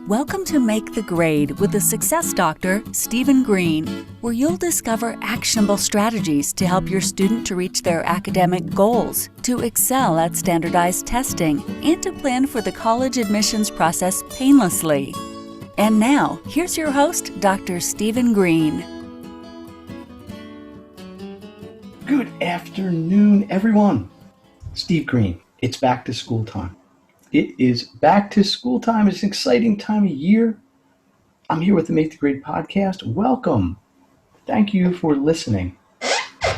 Welcome to Make the Grade with the Success Doctor, Stephen Greene, where you'll discover actionable strategies to help your student to reach their academic goals, to excel at standardized testing, and to plan for the college admissions process painlessly. And now, here's your host, Dr. Stephen Greene. Good afternoon, everyone. Steve Greene. It's back to school time. It is back to school time. It's an exciting time of year. I'm here with the Make the Grade podcast. Welcome. Thank you for listening.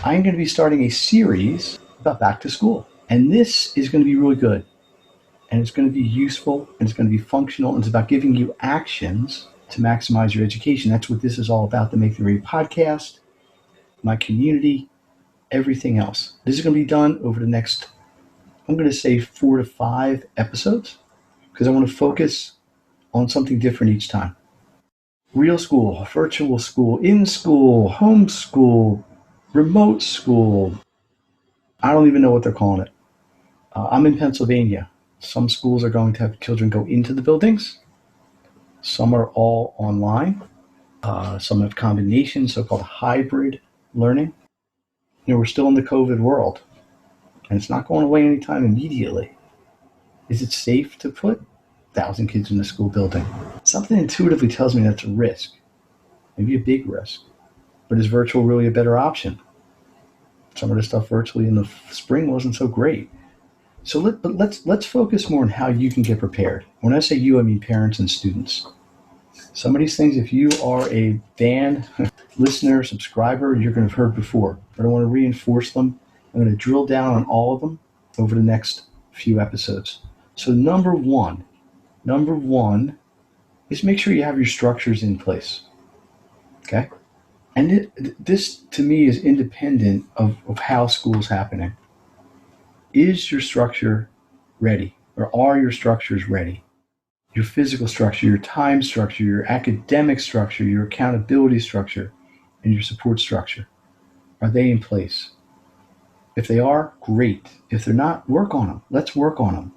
I'm going to be starting a series about back to school. And this is going to be really good. And it's going to be useful. And it's going to be functional. And it's about giving you actions to maximize your education. That's what this is all about, the Make the Grade podcast, my community, everything else. This is going to be done over the next, I'm going to say 4 to 5 episodes, because I want to focus on something different each time. Real school, virtual school, in-school, homeschool, remote school. I don't even know what they're calling it. I'm in Pennsylvania. Some schools are going to have children go into the buildings. Some are all online. Some have combinations, so-called hybrid learning. We're still in the COVID world. And it's not going away anytime immediately. Is it safe to put 1,000 kids in a school building? Something intuitively tells me that's a risk, maybe a big risk. But is virtual really a better option? Some of the stuff virtually in the spring wasn't so great. So let's focus more on how you can get prepared. When I say you, I mean parents and students. Some of these things, if you are a fan, listener, subscriber, you're going to have heard before. But I want to reinforce them. I'm going to drill down on all of them over the next few episodes. So number one is make sure you have your structures in place. Okay? And this, to me, is independent of how school is happening. Is your structure ready? Or are your structures ready? Your physical structure, your time structure, your academic structure, your accountability structure, and your support structure. Are they in place? If they are, great. If they're not, work on them. Let's work on them.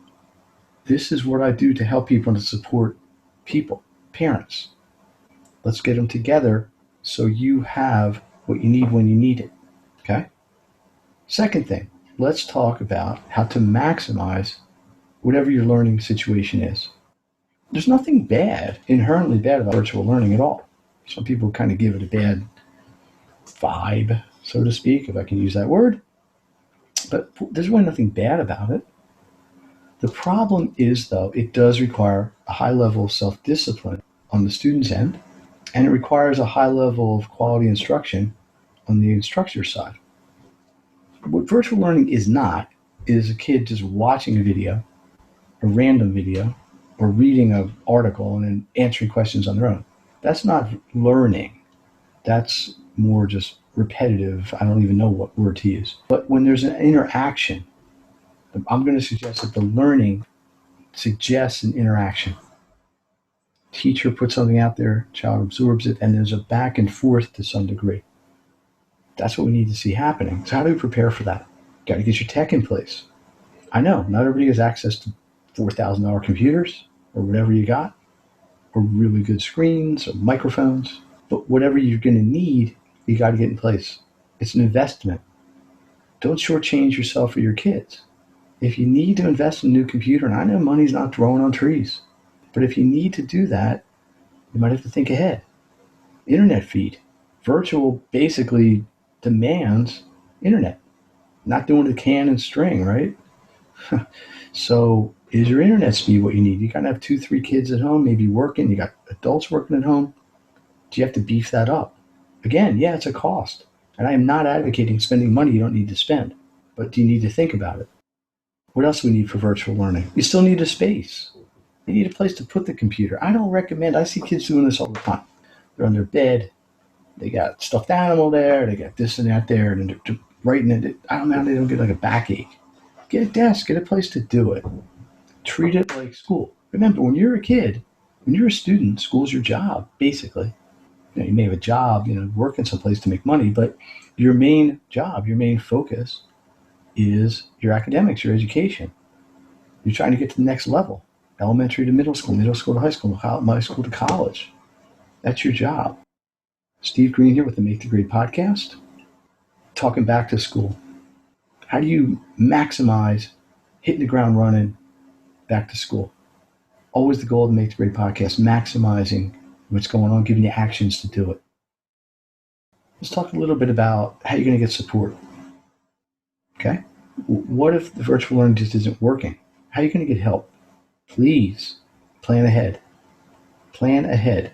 This is what I do to help people and to support people, parents. Let's get them together so you have what you need when you need it. Okay? Second thing, let's talk about how to maximize whatever your learning situation is. There's nothing inherently bad about virtual learning at all. Some people kind of give it a bad vibe, so to speak, if I can use that word. But there's really nothing bad about it. The problem is, though, it does require a high level of self-discipline on the student's end, and it requires a high level of quality instruction on the instructor's side. What virtual learning is not is a kid just watching a video, a random video, or reading an article and then answering questions on their own. That's not learning. That's more just repetitive. I don't even know what word to use. But when there's an interaction, I'm going to suggest that the learning suggests an interaction. Teacher puts something out there, child absorbs it, and there's a back and forth to some degree. That's what we need to see happening. So how do we prepare for that? Got to get your tech in place. I know not everybody has access to $4,000 computers or whatever you got, or really good screens or microphones, but whatever you're going to need, you got to get in place. It's an investment. Don't shortchange yourself or your kids. If you need to invest in a new computer, and I know money's not growing on trees, but if you need to do that, you might have to think ahead. Internet feed. Virtual basically demands internet. Not doing the can and string, right? So is your internet speed what you need? You got to have 2-3 kids at home, maybe working. You got adults working at home. Do you have to beef that up? Again, yeah, it's a cost. And I am not advocating spending money you don't need to spend. But do you need to think about it? What else do we need for virtual learning? You still need a space. You need a place to put the computer. I see kids doing this all the time. They're on their bed. They got stuffed animal there. They got this and that there. And they're writing it. I don't know how they don't get like a backache. Get a desk. Get a place to do it. Treat it like school. Remember, when you're a kid, when you're a student, school's your job, basically. You may have a job, working someplace to make money, but your main job, your main focus is your academics, your education. You're trying to get to the next level. elementary to middle school to high school, high school to college. That's your job. Steve Greene here with the Make the Grade podcast. Talking back to school. How do you maximize hitting the ground running back to school? Always the goal of the Make the Grade podcast, maximizing what's going on, giving you actions to do it. Let's talk a little bit about how you're going to get support. Okay? What if the virtual learning just isn't working? How are you going to get help? Please plan ahead. Plan ahead.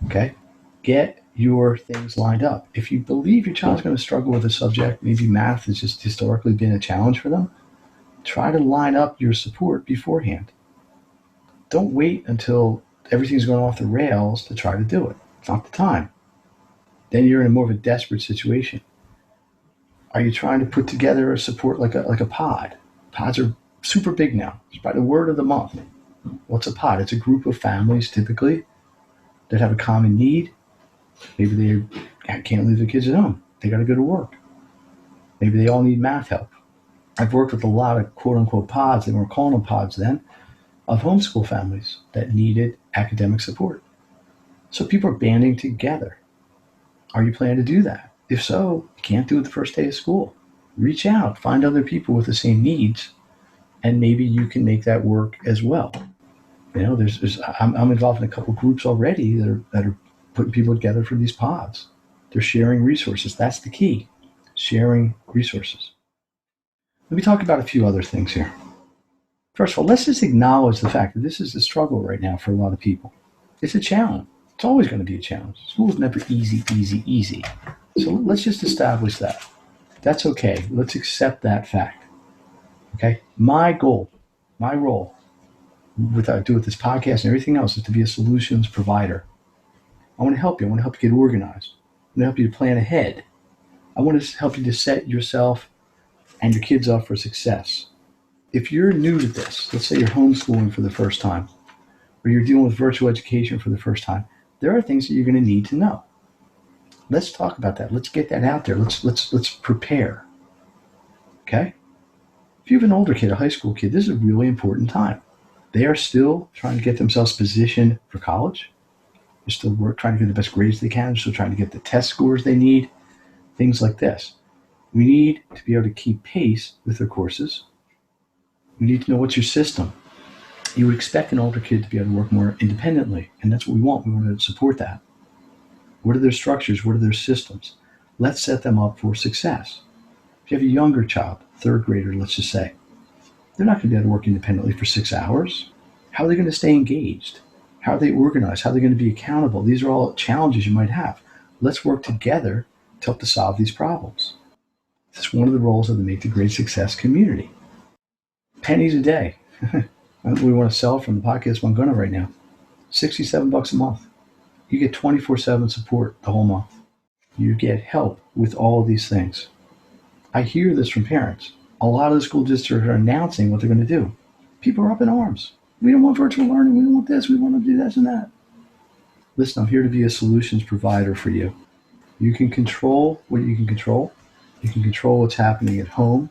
Okay? Get your things lined up. If you believe your child's going to struggle with a subject, maybe math has just historically been a challenge for them, try to line up your support beforehand. Don't wait until everything's going off the rails to try to do it. It's not the time. Then you're in a more of a desperate situation. Are you trying to put together a support like a pod? Pods are super big now. It's by the word of the month. What's a pod? It's a group of families typically that have a common need. Maybe they can't leave their kids at home. They got to go to work. Maybe they all need math help. I've worked with a lot of quote unquote pods, they weren't calling them pods then, of homeschool families that needed academic support. So people are banding together. Are you planning to do that? If so, you can't do it the first day of school. Reach out, find other people with the same needs, and maybe you can make that work as well. You know, I'm involved in a couple groups already that are putting people together for these pods. They're sharing resources. That's the key, sharing resources. Let me talk about a few other things here. First of all, let's just acknowledge the fact that this is a struggle right now for a lot of people. It's a challenge. It's always going to be a challenge. School is never easy. So let's just establish that. That's okay. Let's accept that fact. Okay? My goal, my role, what I do with this podcast and everything else is to be a solutions provider. I want to help you. I want to help you get organized. I want to help you to plan ahead. I want to help you to set yourself and your kids up for success. If you're new to this, let's say you're homeschooling for the first time, or you're dealing with virtual education for the first time, there are things that you're going to need to know. Let's talk about that. Let's get that out there. Let's prepare. Okay? If you have an older kid, a high school kid, this is a really important time. They are still trying to get themselves positioned for college. They're still trying to get the best grades they can. They're still trying to get the test scores they need. Things like this. We need to be able to keep pace with their courses. We need to know what's your system. You would expect an older kid to be able to work more independently, and that's what we want. We want to support that. What are their structures? What are their systems? Let's set them up for success. If you have a younger child, third grader, let's just say, they're not going to be able to work independently for 6 hours. How are they going to stay engaged? How are they organized? How are they going to be accountable? These are all challenges you might have. Let's work together to help to solve these problems. This is one of the roles of the Make the Grade Success community. Pennies a day. We want to sell from the podcast I'm going to right now. $67 a month. You get 24/7 support the whole month. You get help with all of these things. I hear this from parents. A lot of the school districts are announcing what they're going to do. People are up in arms. We don't want virtual learning. We don't want this. We want to do this and that. Listen, I'm here to be a solutions provider for you. You can control what you can control. You can control what's happening at home.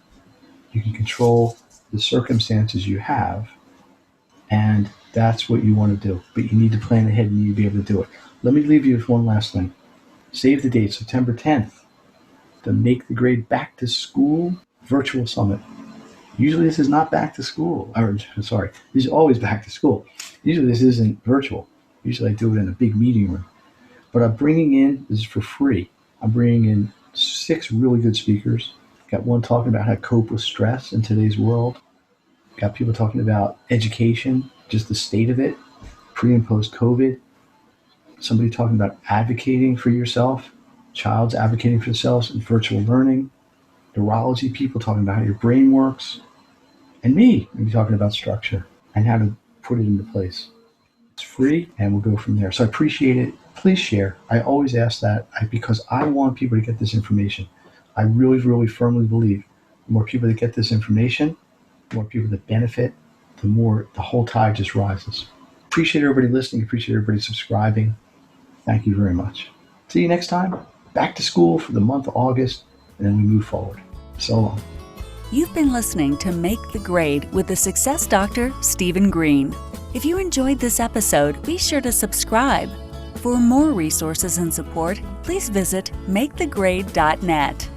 You can control the circumstances you have. And that's what you want to do. But you need to plan ahead and you need to be able to do it. Let me leave you with one last thing. Save the date, September 10th, the Make the Grade Back to School Virtual Summit. Usually this is not back to school. This is always back to school. Usually this isn't virtual. Usually I do it in a big meeting room. But I'm bringing in, this is for free, I'm bringing in 6 really good speakers. Got one talking about how to cope with stress in today's world. Got people talking about education, just the state of it, pre and post COVID. Somebody talking about advocating for yourself, child's advocating for themselves in virtual learning, neurology people talking about how your brain works, and me, maybe talking about structure and how to put it into place. It's free and we'll go from there. So I appreciate it. Please share. I always ask that because I want people to get this information. I really, really firmly believe the more people that get this information, the more people that benefit, the more the whole tide just rises. Appreciate everybody listening. Appreciate everybody subscribing. Thank you very much. See you next time. Back to school for the month of August, and then we move forward. So long. You've been listening to Make the Grade with the Success Doctor, Stephen Greene. If you enjoyed this episode, be sure to subscribe. For more resources and support, please visit makethegrade.net.